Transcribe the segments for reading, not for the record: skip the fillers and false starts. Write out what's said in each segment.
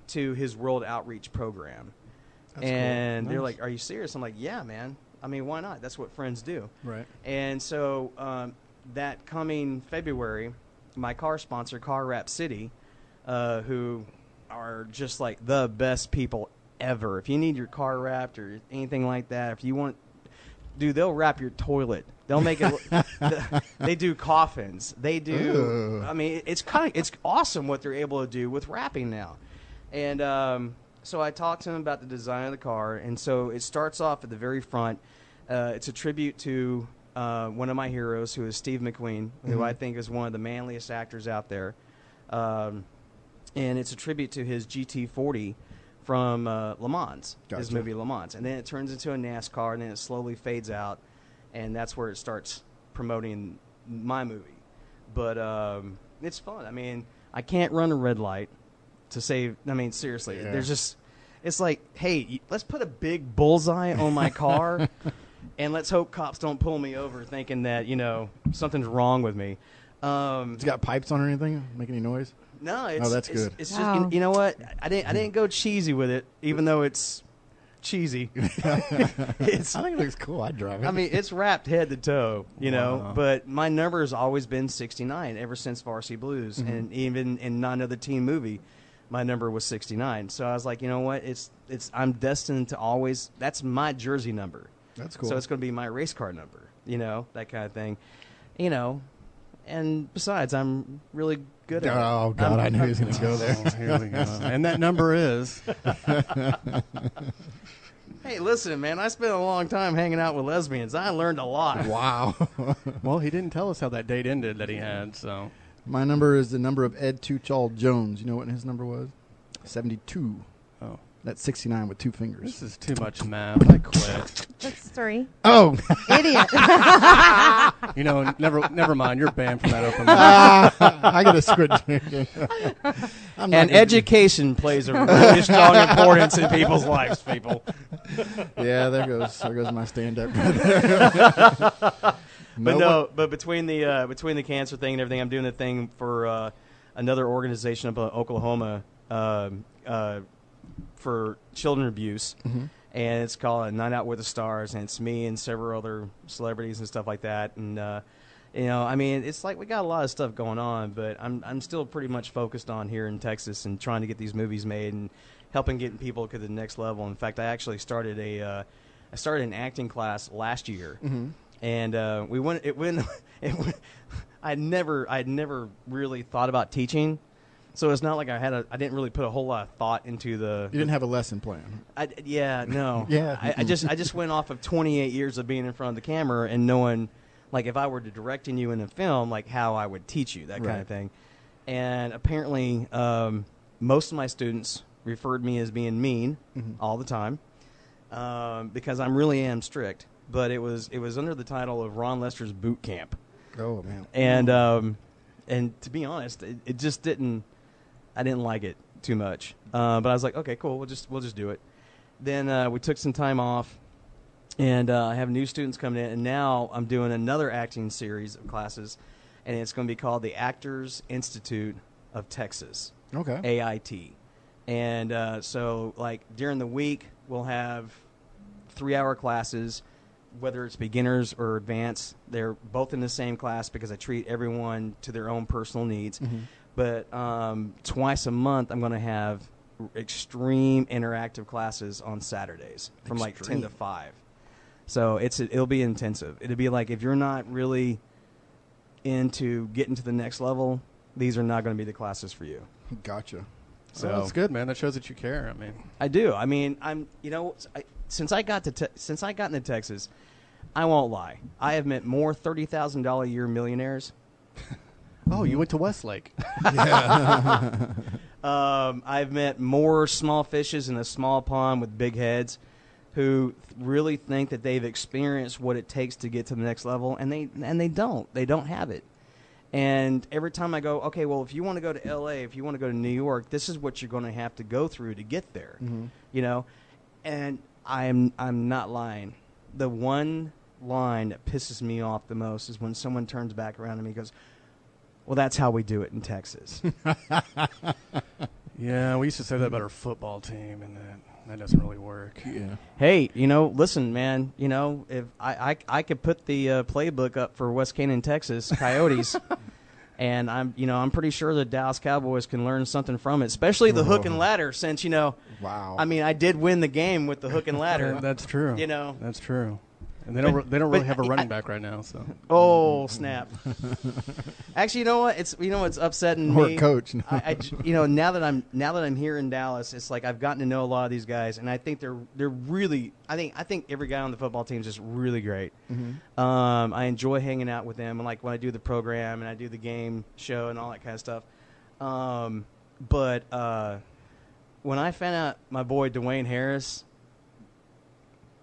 to his World Outreach Program. That's and cool. they're Nice. like, "Are you serious?" I'm like, "Yeah, man. I mean, why not? That's what friends do." Right. And so that coming February, my car sponsor, Car Wrap City, who are just like the best people ever. If you need your car wrapped or anything like that, if you want, dude, they'll wrap your toilet. They'll make it. They do coffins. They do. Ugh. I mean, it's awesome what they're able to do with wrapping now. And so I talked to him about the design of the car, and so it starts off at the very front. It's a tribute to one of my heroes, who is Steve McQueen, who I think is one of the manliest actors out there. And it's a tribute to his GT40 from Le Mans, his Gotcha. movie Le Mans. And then it turns into a NASCAR, and then it slowly fades out, and that's where it starts promoting my movie. But it's fun. I mean, I can't run a red light to save. I mean, seriously, Yeah. there's just, it's like, hey, let's put a big bullseye on my car, and let's hope cops don't pull me over thinking that, something's wrong with me. It's got pipes on or anything? Make any noise? No, it's that's good. It's Wow. just, you know what? I didn't go cheesy with it, even though it's cheesy. I think it looks cool. I'd drive it. I mean, it's wrapped head to toe, Wow. but my number has always been 69 ever since Varsity Blues, and even in not another teen movie, my number was 69. So I was like, you know what? I'm destined to always. That's my jersey number. That's cool. So it's going to be my race car number, that kind of thing, And besides, I'm really good at it. Oh, God, I knew he was going to go there. Oh, here we go. And that number is. Hey, listen, man, I spent a long time hanging out with lesbians. I learned a lot. Wow. Well, he didn't tell us how that date ended that he had, so. My number is the number of Ed Tuchal Jones. You know what his number was? 72. Oh, That's 69 with two fingers. this is too much math. I quit. That's 3. Oh. Idiot. Never mind. You're banned from that open mic. I got to quit drinking. I'm not And gonna- education plays a really strong importance in people's lives, people. Yeah, there goes my stand-up. But between the cancer thing and everything, I'm doing a thing for another organization up in Oklahoma for children abuse, and it's called Night Out with the Stars, and it's me and several other celebrities and stuff like that. And I mean, it's like we got a lot of stuff going on, but I'm still pretty much focused on here in Texas and trying to get these movies made and helping getting people to the next level. In fact, I actually started an acting class last year. And I'd never really thought about teaching, so it's not like I didn't really put a whole lot of thought into the. You didn't have a lesson plan. No. Yeah. I just went off of 28 years of being in front of the camera and knowing, like, if I were to directing you in a film, like how I would teach you, that kind of thing. And apparently, most of my students referred me as being mean all the time, because I really am strict. But it was under the title of Ron Lester's Boot Camp. Oh, man. And to be honest, it just didn't. I didn't like it too much. But I was like, okay, cool. We'll just do it. Then we took some time off, and I have new students coming in. And now I'm doing another acting series of classes, and it's going to be called the Actors Institute of Texas. Okay. AIT. And so, like, during the week, we'll have 3-hour classes. Whether it's beginners or advanced, they're both in the same class because I treat everyone to their own personal needs. But twice a month, I'm going to have extreme interactive classes on Saturdays from like 10 to 5. So it'll be intensive. It'll be like, if you're not really into getting to the next level, these are not going to be the classes for you. Gotcha. So that's good, man. That shows that you care. I mean, I do. I mean, since I got into Texas, I won't lie. I have met more $30,000 a year millionaires. oh, you went to Westlake. I've met more small fishes in a small pond with big heads who really think that they've experienced what it takes to get to the next level, and they don't. They don't have it. And every time I go, okay, well, if you want to go to L.A., if you want to go to New York, this is what you're going to have to go through to get there, And I'm not lying. The one line that pisses me off the most is when someone turns back around to me and goes, well, that's how we do it in Texas. Yeah, we used to say that about our football team, and that doesn't really work. Yeah. Hey, listen, man. If I could put the playbook up for West Canaan, Texas Coyotes, and I'm pretty sure the Dallas Cowboys can learn something from it, especially the hook and ladder. Since Wow. I mean, I did win the game with the hook and ladder. That's true. That's true. And they don't really have a running back right now. So. Oh snap! Actually, you know what? It's upsetting Or me. coach. No. Now that I'm here in Dallas, it's like I've gotten to know a lot of these guys, and I think they're really. I think every guy on the football team is just really great. Mm-hmm. I enjoy hanging out with them, and like when I do the program and I do the game show and all that kind of stuff. But when I found out my boy Dwayne Harris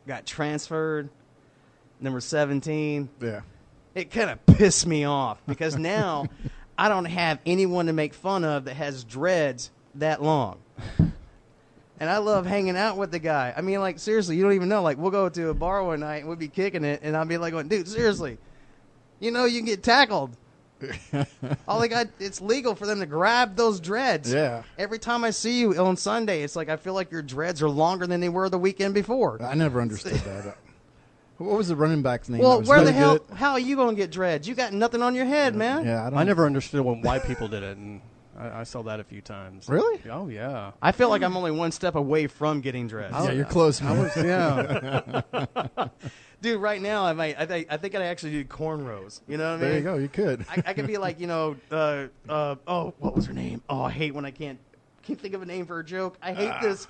got transferred, number 17. Yeah. It kind of pissed me off because now I don't have anyone to make fun of that has dreads that long. And I love hanging out with the guy. I mean, like, seriously, you don't even know. Like, we'll go to a bar one night and we'll be kicking it, and I'll be like, going, dude, seriously, you can get tackled. It's legal for them to grab those dreads. Yeah. Every time I see you on Sunday, it's like I feel like your dreads are longer than they were the weekend before. I never understood that. What was the running back's name? Well, where really the hell? good? How are you going to get dreads? You got nothing on your head, man. Yeah, I never understood when white people did it, and I saw that a few times. Really? Oh, yeah. I feel like I'm only one step away from getting dreads. Yeah, you're close, man. Yeah. Dude, right now I think I actually do cornrows. You know what I mean? There you go. You could. I could be like, what was her name? Oh, I hate when I can't think of a name for a joke. I hate this.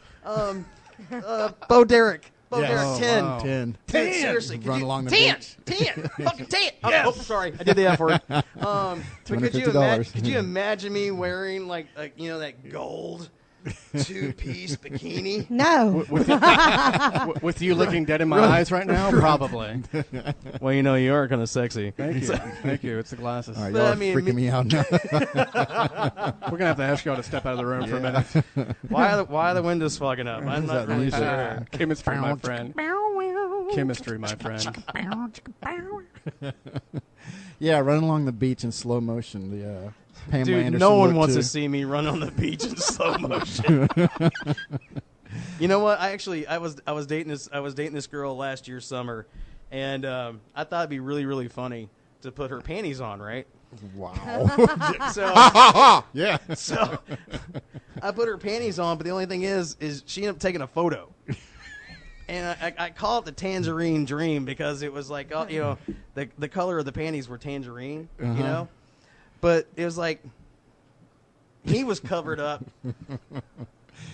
Bo Derek. Bo Yes. Derek, Oh, 10. wow. 10. Dude, seriously. Run along the 10. beach. 10. Fucking 10. Oh, sorry. I did the F word. But $250. could you imagine me wearing like that gold two-piece bikini? No. With you looking dead in my eyes right now? Probably. Well, you are kind of sexy. Thank you. Thank you. It's the glasses. All right, But y'all I are mean, freaking me out now. We're going to have to ask y'all to step out of the room for a minute. Why are the windows fogging up? I'm Is not that really music? sure. Chemistry, my friend. Chemistry, my friend. Yeah, running along the beach in slow motion. The Pamela Dude, Anderson no one look wants too. to see me run on the beach in slow motion. You know what? I was dating this girl last year summer, and I thought it'd be really, really funny to put her panties on, right? Wow. So Yeah. so I put her panties on, but the only thing is she ended up taking a photo. And I call it the tangerine dream because it was like, the color of the panties were tangerine, But it was like he was covered up,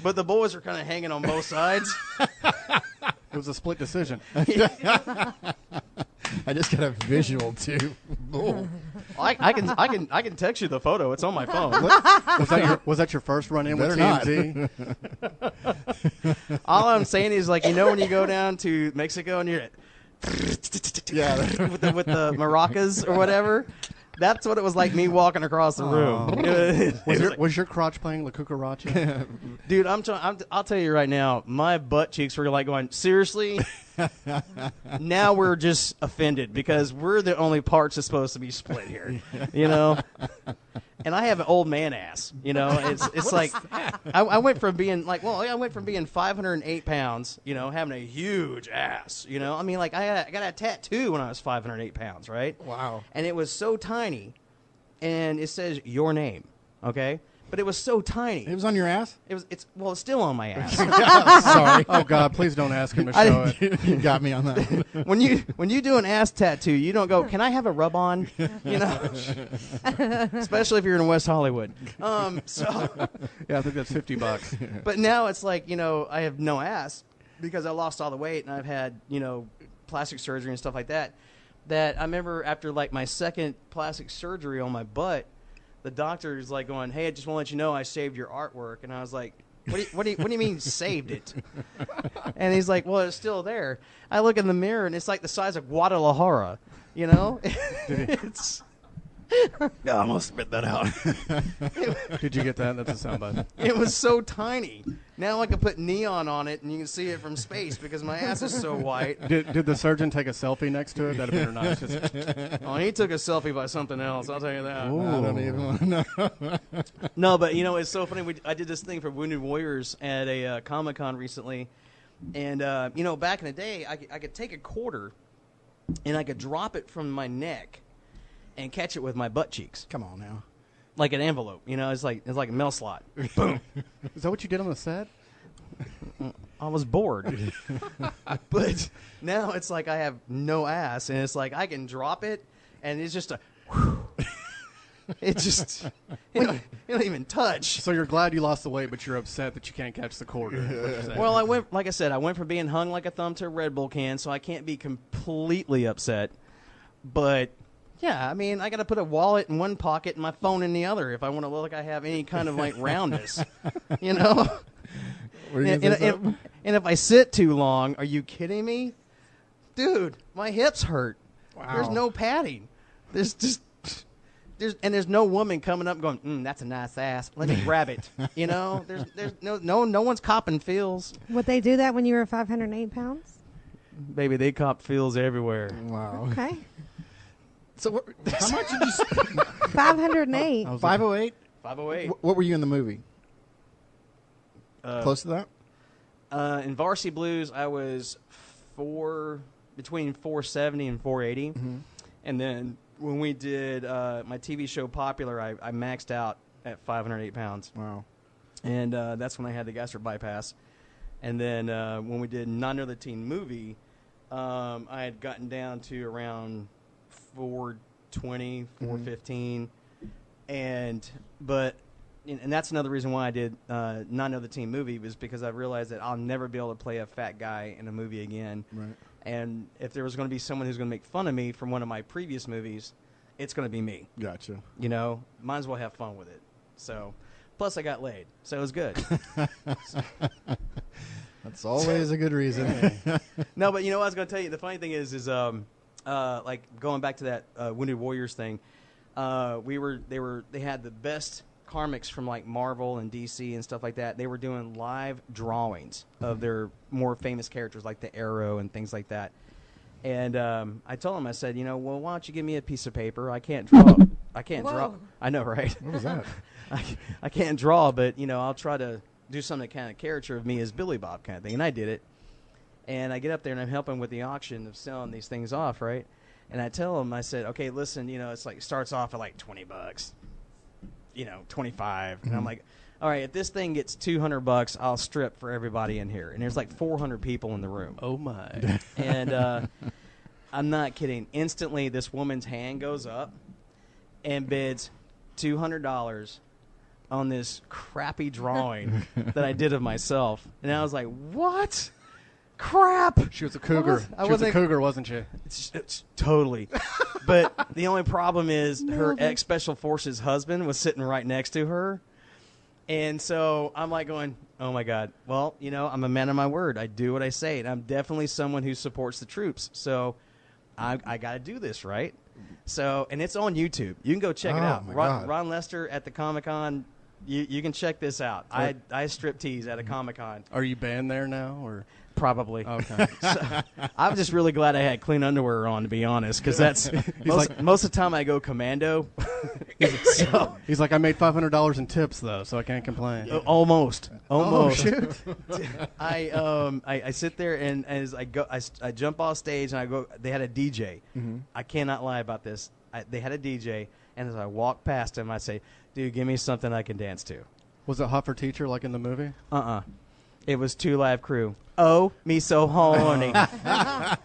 but the boys were kind of hanging on both sides. It was a split decision. I just got a visual too. Oh. I can text you the photo. It's on my phone. Was that your first run in with Better not. TMZ? All I'm saying is, like, when you go down to Mexico and you're Yeah. with the maracas or whatever. That's what it was like me walking across the room. Was your crotch playing La Cucaracha? Dude, I'll tell you right now, my butt cheeks were like going, seriously? Now we're just offended because we're the only parts that's supposed to be split here, And I have an old man ass, It's like I went from being like, I went from being 508 pounds, having a huge ass, I mean, like I got a tattoo when I was 508 pounds, right? Wow. And it was so tiny, and it says your name, okay? But it was so tiny. It was on your ass? It's still on my ass. Sorry. Oh, God, please don't ask him to show it. You got me on that. When you do an ass tattoo, you don't go, can I have a rub on? Especially if you're in West Hollywood. Yeah, I think that's $50. But now it's like, I have no ass because I lost all the weight and I've had, plastic surgery and stuff like that. That I remember after like my second plastic surgery on my butt, the doctor is like going, hey, I just want to let you know I saved your artwork. And I was like, what do you mean saved it? And he's like, well, it's still there. I look in the mirror and it's like the size of Guadalajara, It's I'm going to spit that out. Did you get that? That's a soundbite. it was so tiny, Now I can put neon on it, and you can see it from space because my ass is so white. Did the surgeon take a selfie next to it? That'd have been nice. Oh, he took a selfie by something else. I'll tell you that. Ooh. I don't even want to know. No, but it's so funny. I did this thing for Wounded Warriors at a Comic-Con recently, and back in the day, I could take a quarter, and I could drop it from my neck, and catch it with my butt cheeks, Come on now. like an envelope. It's like a mail slot. Boom. Is that what you did on the set? I was bored. But now it's like I have no ass, and it's like I can drop it, and it's just a. It just it don't even touch. So you're glad you lost the weight, but you're upset that you can't catch the quarter. Well, I went from being hung like a thumb to a Red Bull can, so I can't be completely upset. But yeah, I mean, I got to put a wallet in one pocket and my phone in the other if I want to look like I have any kind of like roundness, Were you gonna say something? And if I sit too long, are you kidding me, dude? My hips hurt. Wow. There's no padding. There's no woman coming up going, that's a nice ass. Let me grab it. There's no one's copping feels. Would they do that when you were 508 pounds? Baby, they cop feels everywhere. Wow. Okay. So how much did you spend? 508. 508? 508. What were you in the movie? Close to that? In Varsity Blues, I was between 470 and 480. Mm-hmm. And then when we did my TV show Popular, I maxed out at 508 pounds. Wow. And that's when I had the gastric bypass. And then when we did Not Another Teen Movie, I had gotten down to around 420, 415. And that's another reason why I did Not Another Teen Movie, was because I realized that I'll never be able to play a fat guy in a movie again. Right. And if there was going to be someone who's going to make fun of me from one of my previous movies, it's going to be me. Gotcha. Might as well have fun with it. So, plus I got laid, so it was good. That's always a good reason. No, but I was going to tell you, the funny thing is like going back to that Wounded Warriors thing, they had the best comics from like Marvel and DC and stuff like that. They were doing live drawings of their more famous characters like the Arrow and things like that. And I told them, I said, well, why don't you give me a piece of paper? I can't draw. Draw. I know, right? What was that? I can't draw, but I'll try to do some kind of caricature of me as Billy Bob kind of thing. And I did it. And I get up there and I'm helping with the auction of selling these things off, right? And I tell them, I said, okay, listen, it's like starts off at like $20. 25. And I'm like, all right, if this thing gets $200, I'll strip for everybody in here. And there's like 400 people in the room. Oh my! And I'm not kidding. Instantly, this woman's hand goes up and bids $200 on this crappy drawing that I did of myself. And I was like, what? Crap! She was a cougar. She was a cougar, wasn't she? It's totally. But the only problem is her ex-Special Forces husband was sitting right next to her. And so I'm like going, oh, my God. Well, I'm a man of my word. I do what I say. And I'm definitely someone who supports the troops. So I got to do this, right? So, and it's on YouTube. You can go check it out. Ron Lester at the Comic-Con. You can check this out. I strip tease at a Comic-Con. Are you banned there now, or? Probably. Okay. So, I'm just really glad I had clean underwear on, to be honest, because that's most of the time I go commando. He's like, I made $500 in tips though, so I can't complain. Almost. Oh, shit. I sit there and as I go, I jump off stage and I go. They had a DJ. Mm-hmm. I cannot lie about this. They had a DJ, and as I walk past him, I say, "Dude, give me something I can dance to." Was it Hot for Teacher like in the movie? It was Two Live Crew. Oh, me so horny.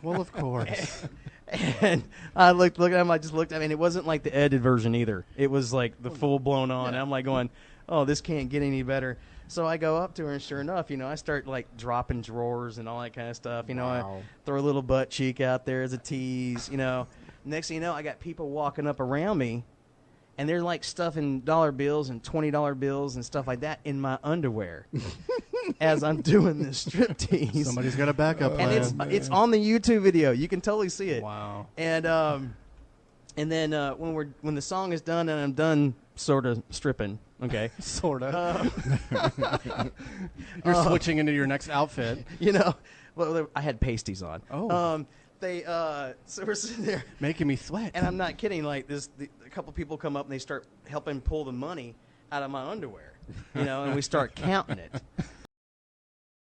Well, of course. And I looked at him. I just looked. I mean, it wasn't like the edited version either. It was like the full blown on. And I'm like going, oh, this can't get any better. So I go up to her, and sure enough, I start like dropping drawers and all that kind of stuff. Wow. I throw a little butt cheek out there as a tease. Next thing you know, I got people walking up around me, and they're like stuffing dollar bills and $20 bills and stuff like that in my underwear as I'm doing this striptease. Somebody's got a backup plan. And it's on the YouTube video. You can totally see it. Wow. And then when the song is done and I'm done sort of stripping, Okay. Sort of. You're switching into your next outfit. You know, well, I had pasties on. Oh. So we're sitting there, Making me sweat. and I'm not kidding. Like a couple people come up and they start helping pull the money out of my underwear, you know, and we start counting it.